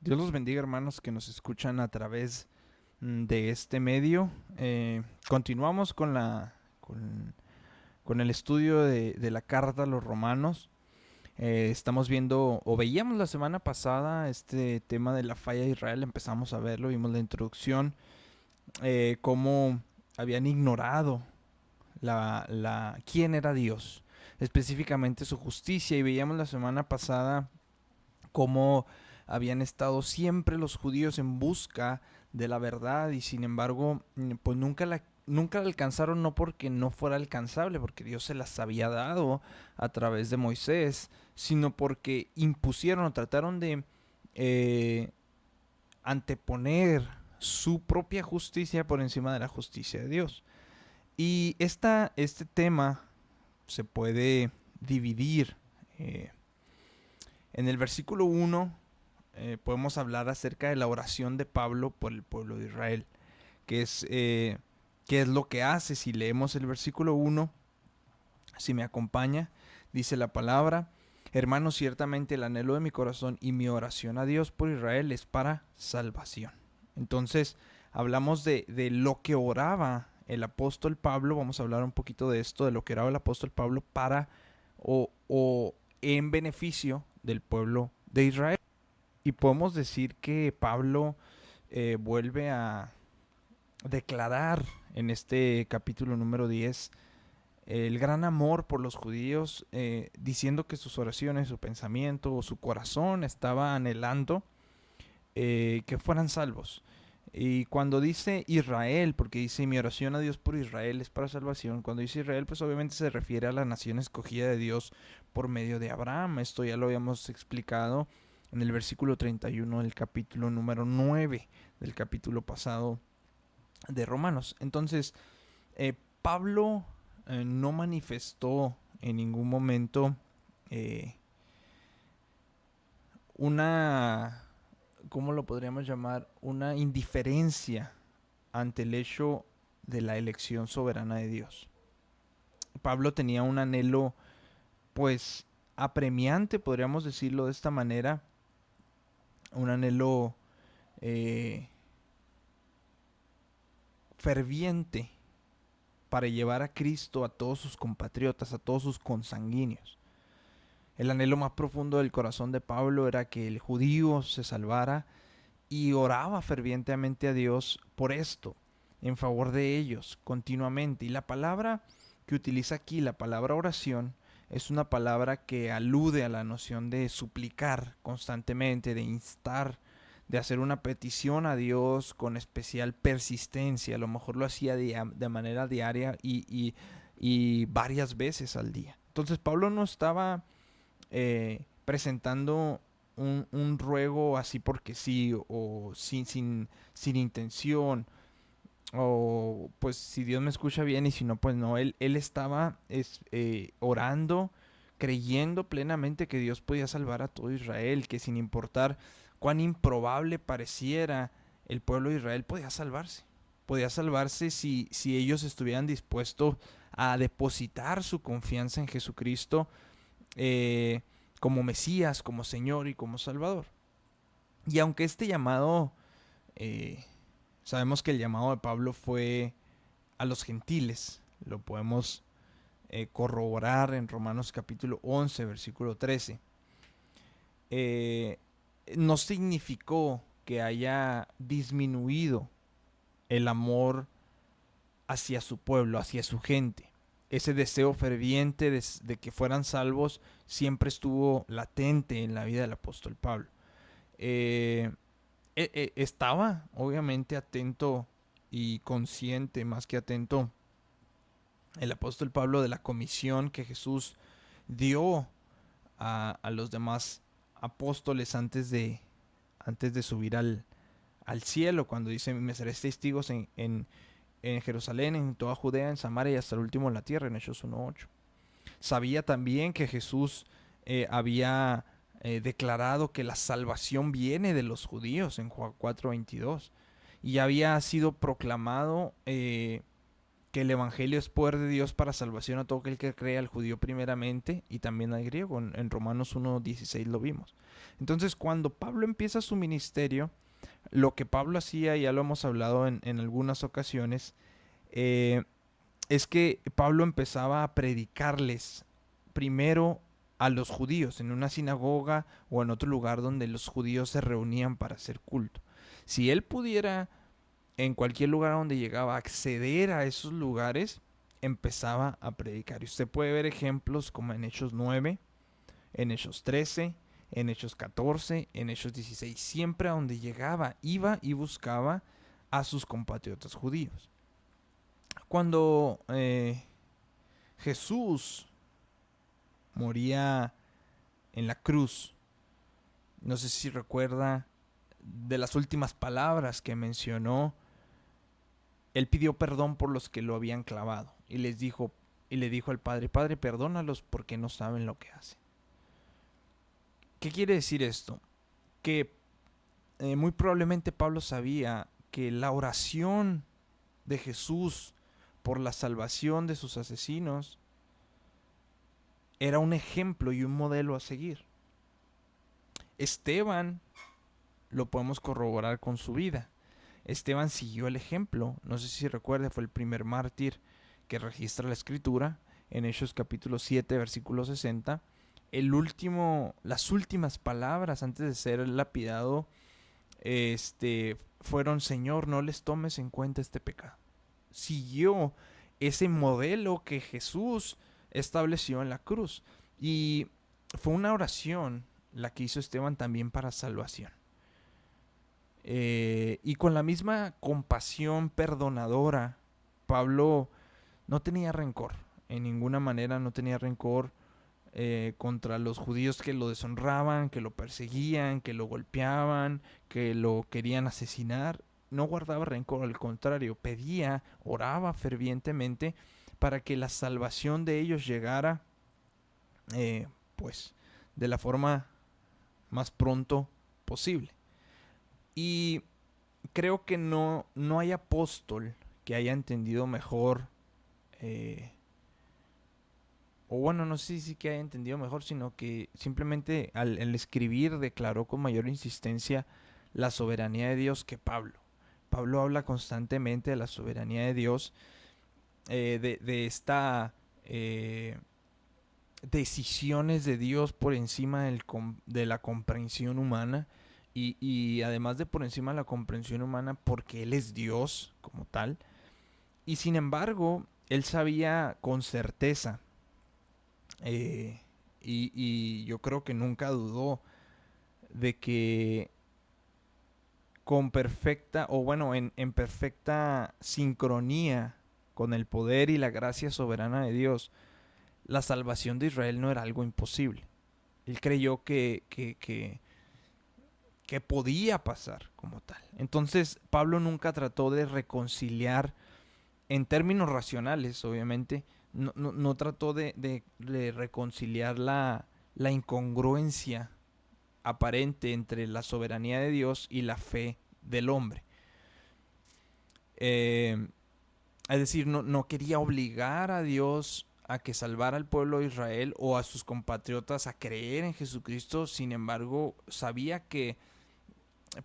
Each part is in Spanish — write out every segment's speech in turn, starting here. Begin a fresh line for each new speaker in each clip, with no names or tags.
Dios los bendiga, hermanos que nos escuchan a través de este medio. Continuamos con el estudio de la carta a los romanos. Estamos viendo, o veíamos la semana pasada, este tema de la falla de Israel. Empezamos a verlo, vimos la introducción, cómo habían ignorado quién era Dios, específicamente su justicia. Y veíamos la semana pasada cómo habían estado siempre los judíos en busca de la verdad y sin embargo pues nunca la alcanzaron, no porque no fuera alcanzable, porque Dios se las había dado a través de Moisés, sino porque impusieron o trataron de eh, anteponer su propia justicia por encima de la justicia de Dios. Y este tema se puede dividir. eh, en el versículo 1 podemos hablar acerca de la oración de Pablo por el pueblo de Israel, que es, qué es lo que hace. Si leemos el versículo 1, si me acompaña, dice la palabra: hermanos, ciertamente el anhelo de mi corazón y mi oración a Dios por Israel es para salvación. Entonces, hablamos de lo que oraba el apóstol Pablo. Vamos a hablar un poquito de esto, de lo que oraba el apóstol Pablo para o en beneficio del pueblo de Israel. Y podemos decir que Pablo vuelve a declarar en este capítulo número 10 el gran amor por los judíos, diciendo que sus oraciones, su pensamiento o su corazón estaba anhelando que fueran salvos. Y cuando dice Israel, porque dice mi oración a Dios por Israel es para salvación, cuando dice Israel, pues obviamente se refiere a la nación escogida de Dios por medio de Abraham. Esto ya lo habíamos explicado en el versículo 31 del capítulo número 9 del capítulo pasado de Romanos. Entonces, Pablo no manifestó en ningún momento eh, una, ¿cómo lo podríamos llamar? Una indiferencia ante el hecho de la elección soberana de Dios. Pablo tenía un anhelo, pues, apremiante, podríamos decirlo de esta manera, un anhelo eh, ferviente para llevar a Cristo a todos sus compatriotas, a todos sus consanguíneos. El anhelo más profundo del corazón de Pablo era que el judío se salvara y oraba fervientemente a Dios por esto, en favor de ellos, continuamente. Y la palabra que utiliza aquí, la palabra oración, es una palabra que alude a la noción de suplicar constantemente, de instar, de hacer una petición a Dios con especial persistencia. A lo mejor lo hacía de manera diaria y varias veces al día. Entonces Pablo no estaba presentando un ruego así porque sí, o sin intención, o pues si Dios me escucha bien y si no, pues no. Él estaba orando, creyendo plenamente que Dios podía salvar a todo Israel, que sin importar cuán improbable pareciera, el pueblo de Israel podía salvarse. Podía salvarse si ellos estuvieran dispuestos a depositar su confianza en Jesucristo eh, como Mesías, como Señor y como Salvador. Y aunque este llamado, eh, sabemos que el llamado de Pablo fue a los gentiles, lo podemos corroborar en Romanos capítulo 11, versículo 13, eh, no significó que haya disminuido el amor hacia su pueblo, hacia su gente. Ese deseo ferviente de que fueran salvos siempre estuvo latente en la vida del apóstol Pablo. Eh, Estaba obviamente atento y consciente, más que atento, el apóstol Pablo de la comisión que Jesús dio a los demás apóstoles antes de subir al cielo, cuando dice, me seréis testigos en Jerusalén, en toda Judea, en Samaria y hasta el último en la tierra, en Hechos 1:8. Sabía también que Jesús había declarado que la salvación viene de los judíos en Juan 4:22 y había sido proclamado que el evangelio es poder de Dios para salvación a todo aquel que cree, al judío primeramente y también al griego. En Romanos 1:16 lo vimos. Entonces, cuando Pablo empieza su ministerio, lo que Pablo hacía, ya lo hemos hablado en algunas ocasiones, eh, es que Pablo empezaba a predicarles primero a los judíos en una sinagoga o en otro lugar donde los judíos se reunían para hacer culto. Si él pudiera en cualquier lugar donde llegaba acceder a esos lugares, empezaba a predicar. Y usted puede ver ejemplos como en Hechos 9, en Hechos 13, en Hechos 14, en Hechos 16. Siempre a donde llegaba, iba y buscaba a sus compatriotas judíos. Cuando Jesús moría en la cruz, no sé si recuerda de las últimas palabras que mencionó. Él pidió perdón por los que lo habían clavado y le dijo al Padre: Padre, perdónalos porque no saben lo que hacen. ¿Qué quiere decir esto? Que muy probablemente Pablo sabía que la oración de Jesús por la salvación de sus asesinos era un ejemplo y un modelo a seguir. Esteban lo podemos corroborar con su vida. Esteban siguió el ejemplo. No sé si recuerda, fue el primer mártir que registra la escritura en Hechos capítulo 7, versículo 60. Las últimas palabras antes de ser lapidado, fueron: Señor, no les tomes en cuenta este pecado. Siguió ese modelo que Jesús estableció en la cruz. Y fue una oración la que hizo Esteban también para salvación. Y con la misma compasión perdonadora, Pablo no tenía rencor. En ninguna manera no tenía rencor contra los judíos que lo deshonraban, que lo perseguían, que lo golpeaban, que lo querían asesinar. No guardaba rencor, al contrario, pedía, oraba fervientemente para que la salvación de ellos llegara, pues, de la forma más pronto posible. Y creo que no hay apóstol que haya entendido mejor, eh, o bueno, no sé si que haya entendido mejor, sino que simplemente al escribir declaró con mayor insistencia la soberanía de Dios que Pablo. Pablo habla constantemente de la soberanía de Dios, de esta decisiones de Dios por encima de la comprensión humana, y además de por encima de la comprensión humana, porque Él es Dios como tal. Y sin embargo, Él sabía con certeza, eh, y yo creo que nunca dudó de que con perfecta, o bueno, en perfecta sincronía con el poder y la gracia soberana de Dios, la salvación de Israel no era algo imposible. Él creyó que podía pasar como tal. Entonces, Pablo nunca trató de reconciliar, en términos racionales, obviamente, no trató de reconciliar la incongruencia aparente entre la soberanía de Dios y la fe del hombre. Eh, es decir, no quería obligar a Dios a que salvara al pueblo de Israel o a sus compatriotas a creer en Jesucristo. Sin embargo, sabía que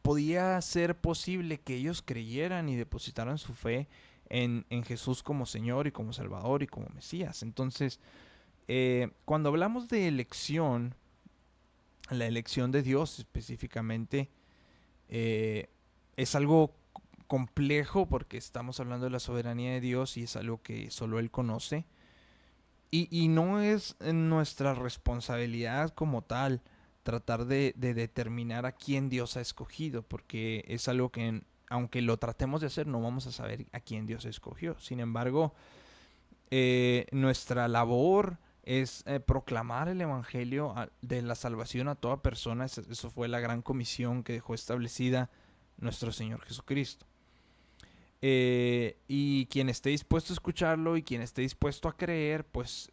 podía ser posible que ellos creyeran y depositaran su fe en Jesús como Señor y como Salvador y como Mesías. Entonces, cuando hablamos de elección, la elección de Dios específicamente, es algo complejo porque estamos hablando de la soberanía de Dios y es algo que solo Él conoce. Y no es nuestra responsabilidad como tal tratar de determinar a quién Dios ha escogido, porque es algo que, aunque lo tratemos de hacer, no vamos a saber a quién Dios escogió. Sin embargo, nuestra labor es proclamar el Evangelio de la salvación a toda persona. Eso fue la gran comisión que dejó establecida nuestro Señor Jesucristo. Y quien esté dispuesto a escucharlo y quien esté dispuesto a creer, pues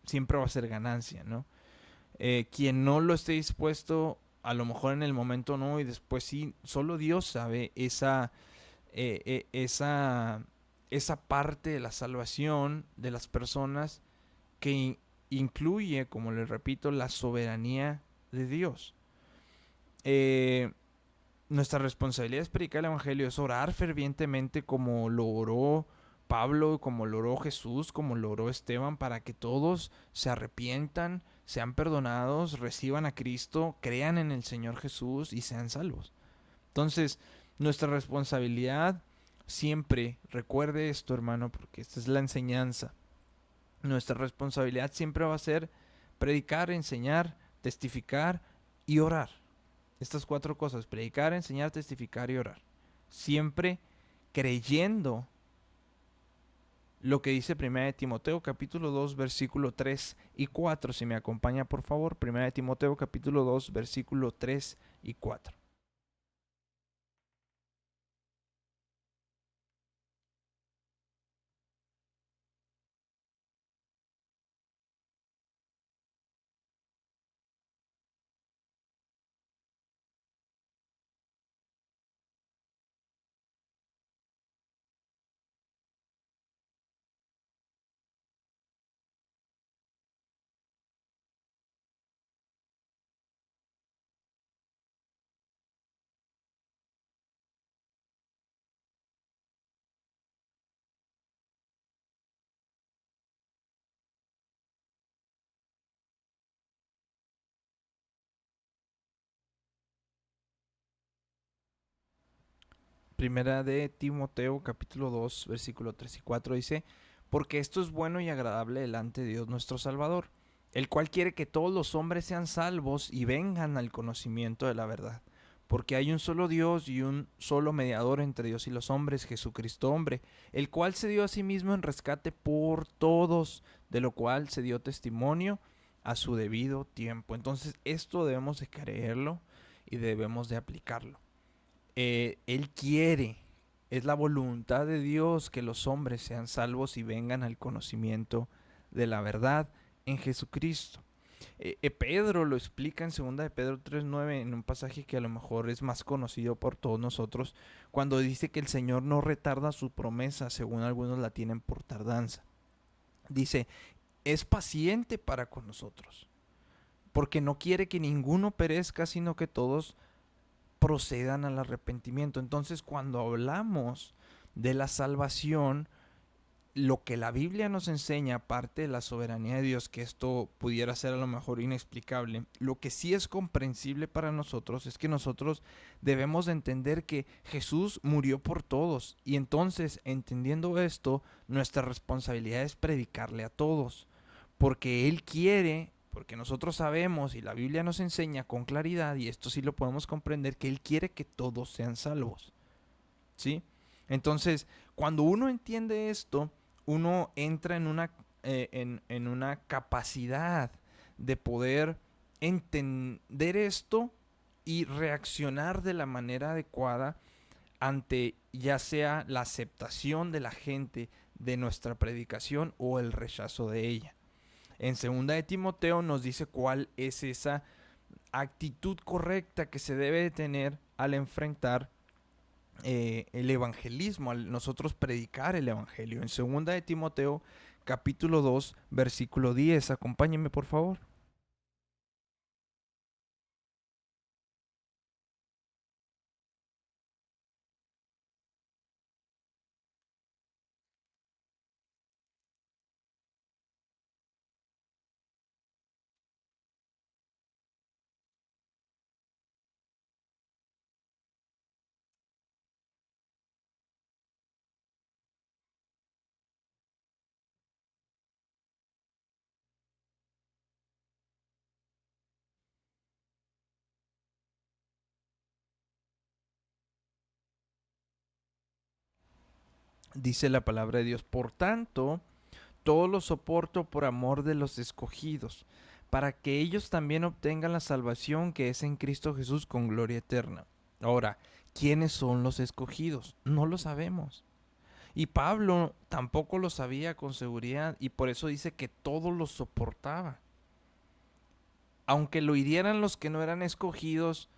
siempre va a ser ganancia, ¿no? Quien no lo esté dispuesto, a lo mejor en el momento no y después sí, solo Dios sabe esa, esa parte de la salvación de las personas que incluye, como les repito, la soberanía de Dios. Eh, Nuestra responsabilidad es predicar el Evangelio, es orar fervientemente como lo oró Pablo, como lo oró Jesús, como lo oró Esteban, para que todos se arrepientan, sean perdonados, reciban a Cristo, crean en el Señor Jesús y sean salvos. Entonces, nuestra responsabilidad siempre, recuerde esto hermano, porque esta es la enseñanza, nuestra responsabilidad siempre va a ser predicar, enseñar, testificar y orar. Estas cuatro cosas: predicar, enseñar, testificar y orar. Siempre creyendo lo que dice 1 de Timoteo capítulo 2 versículo 3 y 4. Si me acompaña por favor, 1 de Timoteo capítulo 2 versículo 3 y 4. Primera de Timoteo capítulo 2 versículo 3 y 4 dice: porque esto es bueno y agradable delante de Dios nuestro Salvador, el cual quiere que todos los hombres sean salvos y vengan al conocimiento de la verdad. Porque hay un solo Dios y un solo mediador entre Dios y los hombres, Jesucristo hombre, el cual se dio a sí mismo en rescate por todos, de lo cual se dio testimonio a su debido tiempo. Entonces esto debemos de creerlo y debemos de aplicarlo. Él quiere, es la voluntad de Dios que los hombres sean salvos y vengan al conocimiento de la verdad en Jesucristo. Pedro lo explica en 2 de Pedro 3:9 en un pasaje que a lo mejor es más conocido por todos nosotros, cuando dice que el Señor no retarda su promesa, según algunos la tienen por tardanza. Dice, es paciente para con nosotros, porque no quiere que ninguno perezca, sino que todos procedan al arrepentimiento. Entonces, cuando hablamos de la salvación, lo que la Biblia nos enseña, aparte de la soberanía de Dios, que esto pudiera ser a lo mejor inexplicable, lo que sí es comprensible para nosotros es que nosotros debemos de entender que Jesús murió por todos. Y entonces, entendiendo esto, nuestra responsabilidad es predicarle a todos. Porque Él quiere, porque nosotros sabemos y la Biblia nos enseña con claridad, y esto sí lo podemos comprender, que Él quiere que todos sean salvos. ¿Sí? Entonces, cuando uno entiende esto, uno entra en una capacidad de poder entender esto y reaccionar de la manera adecuada ante ya sea la aceptación de la gente de nuestra predicación o el rechazo de ella. En 2 de Timoteo nos dice cuál es esa actitud correcta que se debe de tener al enfrentar el evangelismo, al nosotros predicar el evangelio. En 2 de Timoteo capítulo 2 versículo 10, acompáñenme por favor. Dice la palabra de Dios: por tanto, todo lo soporto por amor de los escogidos, para que ellos también obtengan la salvación que es en Cristo Jesús con gloria eterna. Ahora, ¿quiénes son los escogidos? No lo sabemos. Y Pablo tampoco lo sabía con seguridad, y por eso dice que todo lo soportaba. Aunque lo hirieran los que no eran escogidos,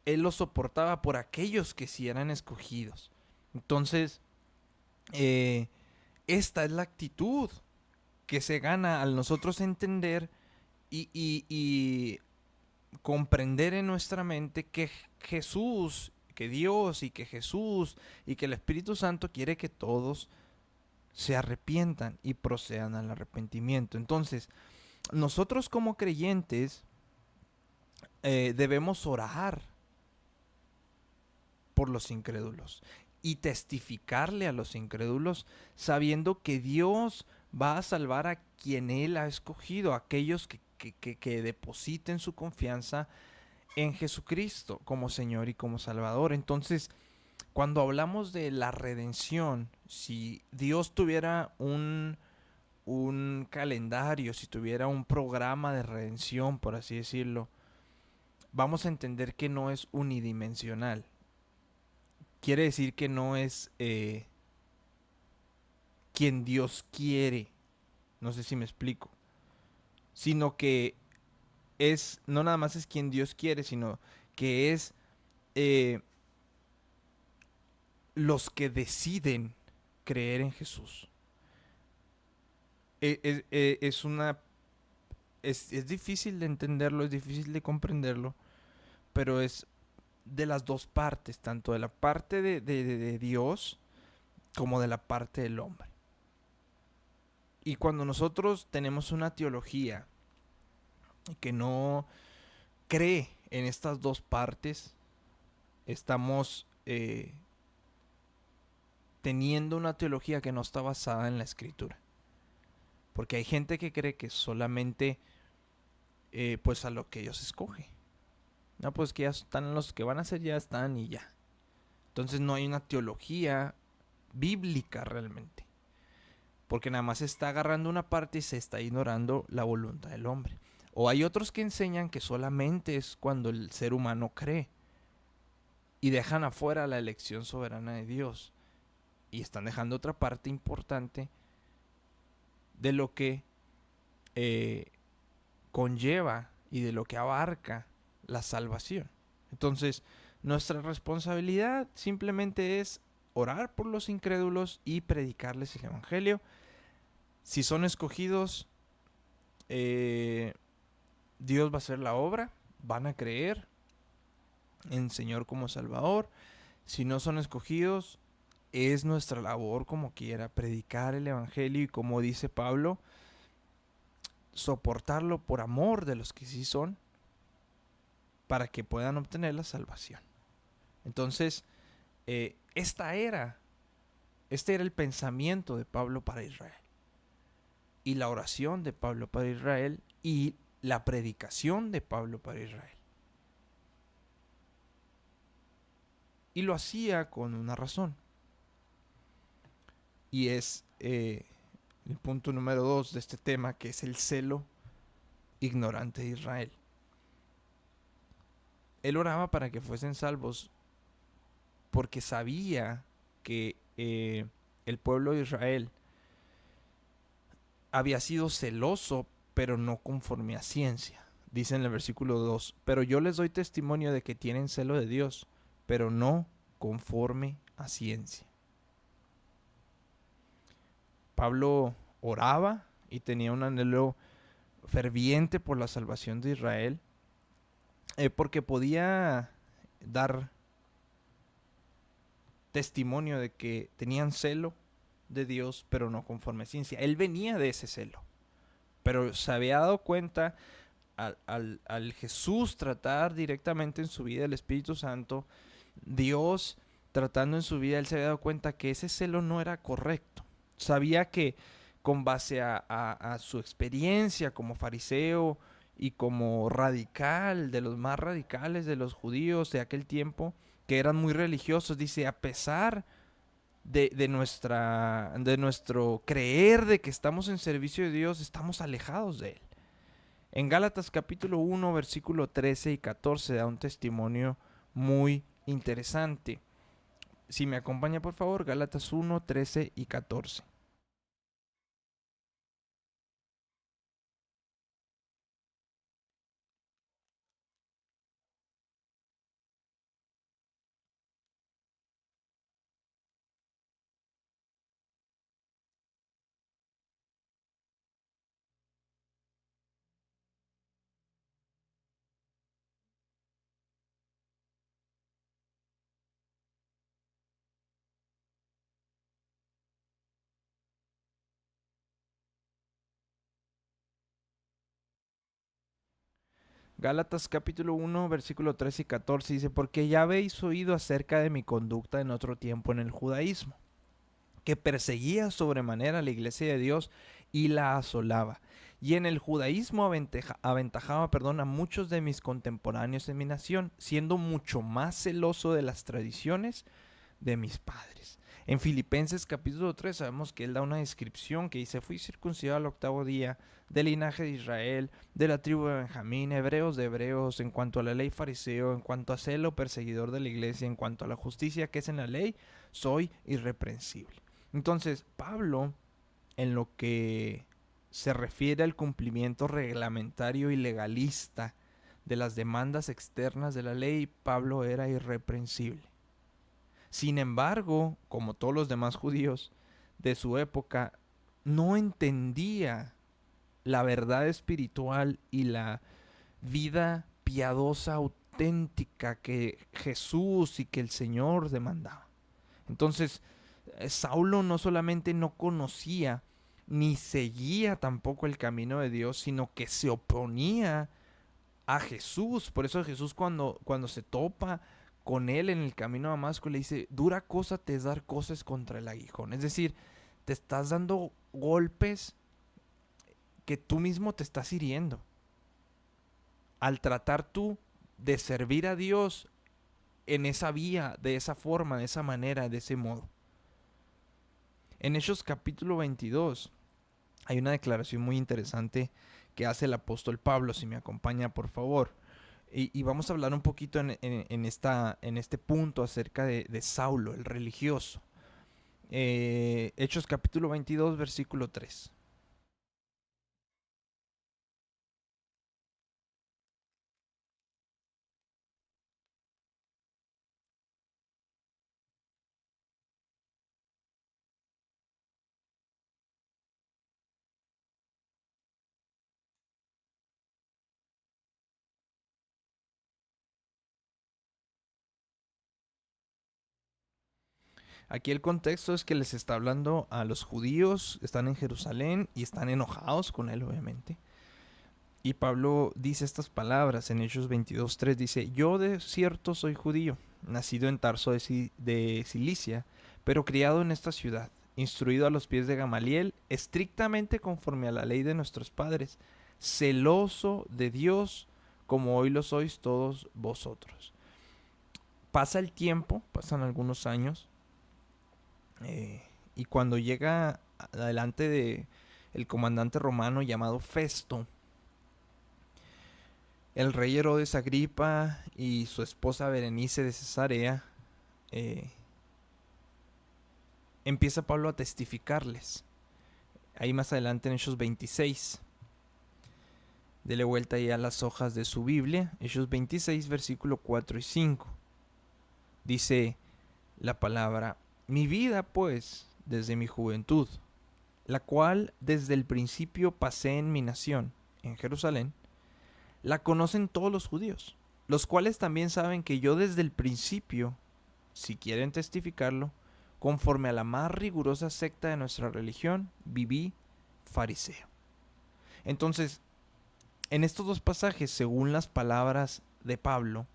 él lo soportaba por aquellos que sí eran escogidos. Entonces, eh, esta es la actitud que se gana al nosotros entender y comprender en nuestra mente que Jesús, que Dios y que Jesús y que el Espíritu Santo quiere que todos se arrepientan y procedan al arrepentimiento. Entonces, nosotros como creyentes debemos orar por los incrédulos y testificarle a los incrédulos sabiendo que Dios va a salvar a quien Él ha escogido, a aquellos que depositen su confianza en Jesucristo como Señor y como Salvador. Entonces, cuando hablamos de la redención, si Dios tuviera un calendario, si tuviera un programa de redención, por así decirlo, vamos a entender que no es unidimensional. Quiere decir que no es quien Dios quiere, no sé si me explico, sino que es, no nada más es quien Dios quiere, sino que es eh, los que deciden creer en Jesús. Es una, es difícil de entenderlo, es difícil de comprenderlo, pero es de las dos partes, tanto de la parte de Dios como de la parte del hombre. Y cuando nosotros tenemos una teología que no cree en estas dos partes, estamos teniendo una teología que no está basada en la escritura. Porque hay gente que cree que solamente pues a lo que Dios escoge. No, pues que ya están los que van a ser, ya están y ya. Entonces no hay una teología bíblica realmente. Porque nada más se está agarrando una parte y se está ignorando la voluntad del hombre. O hay otros que enseñan que solamente es cuando el ser humano cree y dejan afuera la elección soberana de Dios. Y están dejando otra parte importante de lo que eh, conlleva y de lo que abarca la salvación. Entonces, nuestra responsabilidad simplemente es orar por los incrédulos y predicarles el Evangelio. Si son escogidos, eh, Dios va a hacer la obra, van a creer en Señor como Salvador. Si no son escogidos, es nuestra labor como quiera predicar el Evangelio y como dice Pablo, soportarlo por amor de los que sí son para que puedan obtener la salvación. Entonces, este era el pensamiento de Pablo para Israel y la oración de Pablo para Israel y la predicación de Pablo para Israel. Y lo hacía con una razón. Y es el punto número 2 de este tema, que es el celo ignorante de Israel. Él oraba para que fuesen salvos porque sabía que el pueblo de Israel había sido celoso, pero no conforme a ciencia. Dice en el versículo 2, pero yo les doy testimonio de que tienen celo de Dios, pero no conforme a ciencia. Pablo oraba y tenía un anhelo ferviente por la salvación de Israel, porque podía dar testimonio de que tenían celo de Dios, pero no conforme a ciencia. Él venía de ese celo, pero se había dado cuenta al Jesús tratar directamente en su vida el Espíritu Santo, Dios tratando en su vida, él se había dado cuenta que ese celo no era correcto. Sabía que con base a su experiencia como fariseo y como radical, de los más radicales de los judíos de aquel tiempo, que eran muy religiosos, dice, a pesar de nuestro creer de que estamos en servicio de Dios, estamos alejados de Él. En Gálatas capítulo 1, versículo 13 y 14 da un testimonio muy interesante. Si me acompaña por favor, Gálatas 1, 13 y 14. Gálatas capítulo 1, versículo 13 y 14 dice, porque ya habéis oído acerca de mi conducta en otro tiempo en el judaísmo, que perseguía sobremanera a la iglesia de Dios y la asolaba. Y en el judaísmo aventajaba a muchos de mis contemporáneos en mi nación, siendo mucho más celoso de las tradiciones de mis padres. En Filipenses capítulo 3 sabemos que él da una descripción que dice, fui circuncidado al octavo día, del linaje de Israel, de la tribu de Benjamín, hebreos de hebreos, en cuanto a la ley fariseo, en cuanto a celo perseguidor de la iglesia, en cuanto a la justicia que es en la ley, soy irreprensible. Entonces, Pablo, en lo que se refiere al cumplimiento reglamentario y legalista de las demandas externas de la ley, Pablo era irreprensible. Sin embargo, como todos los demás judíos de su época, no entendía la verdad espiritual y la vida piadosa auténtica que Jesús y que el Señor demandaba. Entonces, Saulo no solamente no conocía ni seguía tampoco el camino de Dios, sino que se oponía a Jesús. Por eso Jesús cuando se topa con él en el camino a Damasco le dice, dura cosa te es dar cosas contra el aguijón. Es decir, te estás dando golpes que tú mismo te estás hiriendo. Al tratar tú de servir a Dios en esa vía, de esa forma, de esa manera, de ese modo. En Hechos capítulo 22 hay una declaración muy interesante que hace el apóstol Pablo, si me acompaña por favor. Y vamos a hablar un poquito en este punto acerca de Saulo, el religioso. Hechos capítulo 22, versículo 3. Aquí el contexto es que les está hablando a los judíos, están en Jerusalén y están enojados con él, obviamente. Y Pablo dice estas palabras en Hechos 22:3, dice, yo de cierto soy judío, nacido en Tarso de Cilicia, pero criado en esta ciudad, instruido a los pies de Gamaliel, estrictamente conforme a la ley de nuestros padres, celoso de Dios, como hoy lo sois todos vosotros. Pasa el tiempo, pasan algunos años, y cuando llega adelante de el comandante romano llamado Festo, el rey Herodes Agripa y su esposa Berenice de Cesarea, empieza Pablo a testificarles. Ahí más adelante en Hechos 26. Dele vuelta ya a las hojas de su Biblia. Hechos 26, versículo 4 y 5. Dice la palabra, mi vida pues, desde mi juventud, la cual desde el principio pasé en mi nación, en Jerusalén, la conocen todos los judíos, los cuales también saben que yo desde el principio, si quieren testificarlo, conforme a la más rigurosa secta de nuestra religión, viví fariseo. Entonces, en estos dos pasajes, según las palabras de Pablo,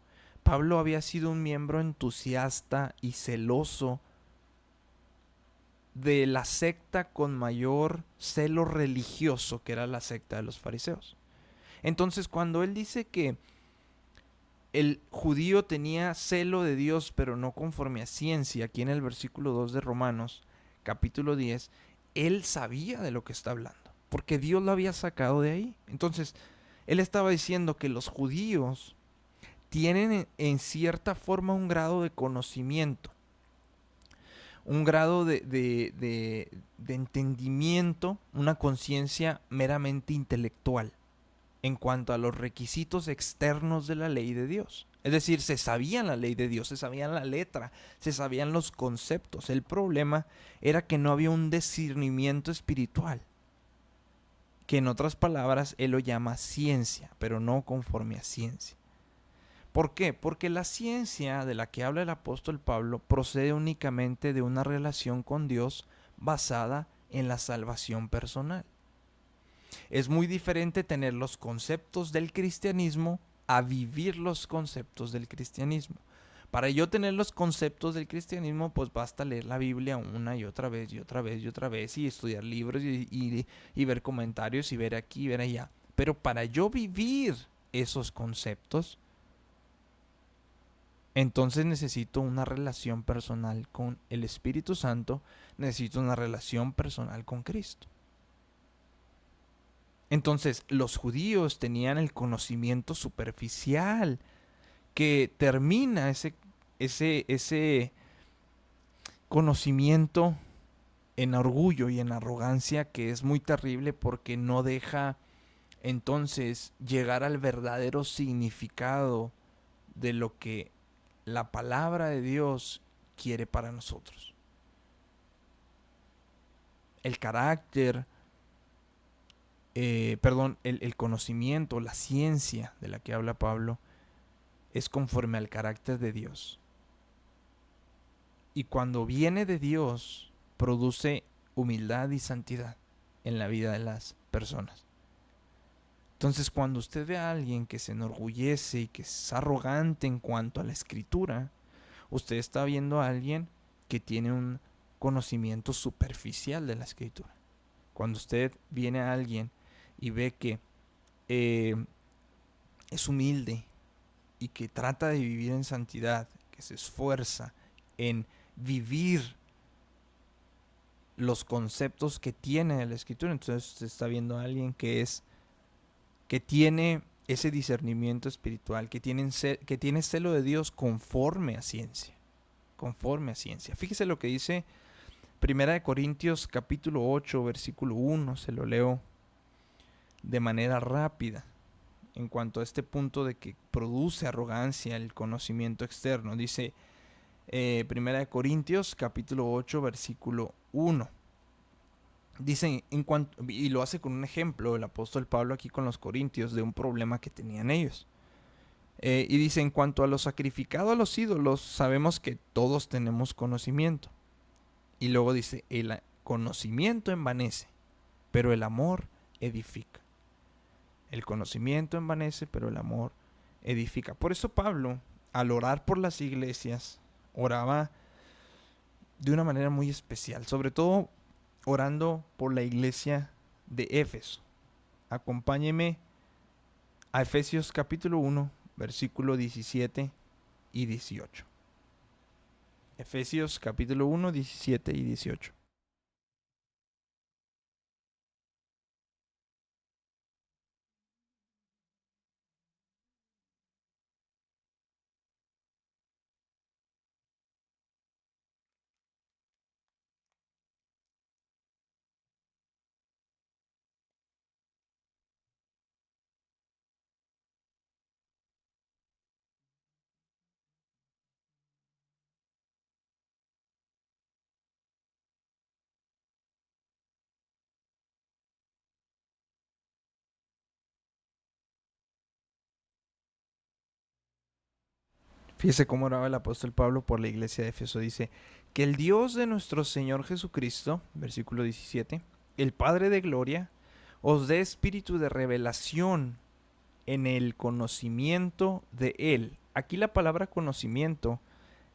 Pablo había sido un miembro entusiasta y celoso de la secta con mayor celo religioso, que era la secta de los fariseos. Entonces, cuando él dice que el judío tenía celo de Dios, pero no conforme a ciencia, aquí en el versículo 2 de Romanos, capítulo 10, él sabía de lo que está hablando, porque Dios lo había sacado de ahí. Entonces, él estaba diciendo que los judíos tienen en cierta forma un grado de conocimiento, un grado de entendimiento, una conciencia meramente intelectual en cuanto a los requisitos externos de la ley de Dios. Es decir, se sabían la ley de Dios, se sabían la letra, se sabían los conceptos. El problema era que no había un discernimiento espiritual, que en otras palabras él lo llama ciencia, pero no conforme a ciencia. ¿Por qué? Porque la ciencia de la que habla el apóstol Pablo procede únicamente de una relación con Dios basada en la salvación personal. Es muy diferente tener los conceptos del cristianismo a vivir los conceptos del cristianismo. Para yo tener los conceptos del cristianismo, pues basta leer la Biblia una y otra vez y otra vez y otra vez y estudiar libros y ver comentarios y ver aquí y ver allá. Pero para yo vivir esos conceptos, entonces necesito una relación personal con el Espíritu Santo, necesito una relación personal con Cristo. Entonces los judíos tenían el conocimiento superficial que termina ese conocimiento en orgullo y en arrogancia, que es muy terrible porque no deja entonces llegar al verdadero significado de lo que la palabra de Dios quiere para nosotros. El carácter, el conocimiento, la ciencia de la que habla Pablo, es conforme al carácter de Dios. Y cuando viene de Dios, produce humildad y santidad en la vida de las personas. Entonces, cuando usted ve a alguien que se enorgullece y que es arrogante en cuanto a la escritura, usted está viendo a alguien que tiene un conocimiento superficial de la escritura. Cuando usted viene a alguien y ve que es humilde y que trata de vivir en santidad, que se esfuerza en vivir los conceptos que tiene de la escritura, entonces usted está viendo a alguien que tiene ese discernimiento espiritual, que tiene celo de Dios conforme a ciencia. Conforme a ciencia. Fíjese lo que dice 1 Corintios capítulo 8, versículo 1, se lo leo de manera rápida en cuanto a este punto de que produce arrogancia el conocimiento externo. Dice 1 Corintios capítulo 8, versículo 1. Dicen, y lo hace con un ejemplo el apóstol Pablo aquí con los corintios de un problema que tenían ellos. Y dice, en cuanto a lo sacrificado a los ídolos, sabemos que todos tenemos conocimiento. Y luego dice, el conocimiento envanece, pero el amor edifica. El conocimiento envanece, pero el amor edifica. Por eso Pablo, al orar por las iglesias, oraba de una manera muy especial, sobre todo orando por la iglesia de Éfeso. Acompáñeme a Efesios capítulo 1, versículo 17 y 18. Efesios capítulo 1, 17 y 18. Fíjese cómo oraba el apóstol Pablo por la iglesia de Éfeso. Dice, que el Dios de nuestro Señor Jesucristo, versículo 17, el Padre de gloria, os dé espíritu de revelación en el conocimiento de Él. Aquí la palabra conocimiento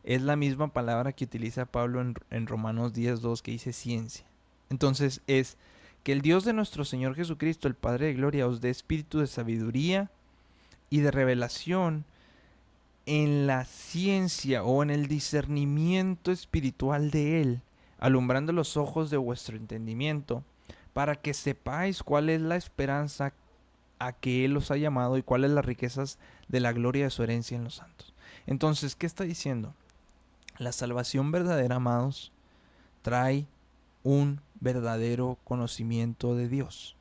es la misma palabra que utiliza Pablo en Romanos 10:2, que dice ciencia. Entonces es que el Dios de nuestro Señor Jesucristo, el Padre de gloria, os dé espíritu de sabiduría y de revelación en la ciencia o en el discernimiento espiritual de Él, alumbrando los ojos de vuestro entendimiento, para que sepáis cuál es la esperanza a que Él os ha llamado y cuáles las riquezas de la gloria de su herencia en los santos. Entonces, ¿qué está diciendo? La salvación verdadera, amados, trae un verdadero conocimiento de Dios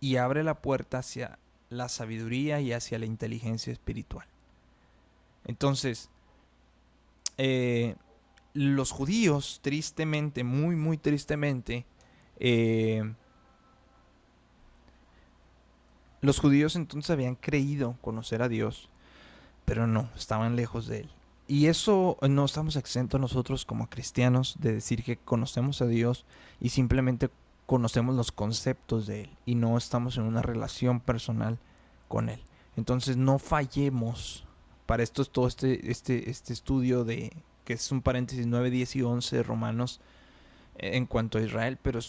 y abre la puerta hacia la sabiduría y hacia la inteligencia espiritual. Entonces, los judíos, tristemente, muy, muy tristemente, los judíos entonces habían creído conocer a Dios, pero no, estaban lejos de Él. Y eso no estamos exentos nosotros como cristianos de decir que conocemos a Dios y simplemente conocemos los conceptos de Él y no estamos en una relación personal con Él. Entonces no fallemos. Para esto es todo este estudio de, que es un paréntesis 9, 10 y 11 de Romanos en cuanto a Israel, pero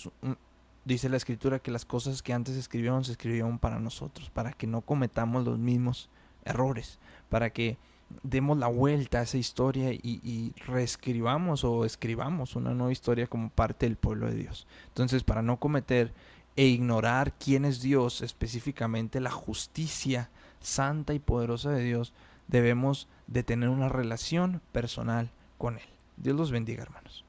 dice la escritura que las cosas que antes se escribieron para nosotros, para que no cometamos los mismos errores, para que demos la vuelta a esa historia y reescribamos o escribamos una nueva historia como parte del pueblo de Dios. Entonces, para no cometer e ignorar quién es Dios, específicamente la justicia santa y poderosa de Dios, debemos de tener una relación personal con Él. Dios los bendiga, hermanos.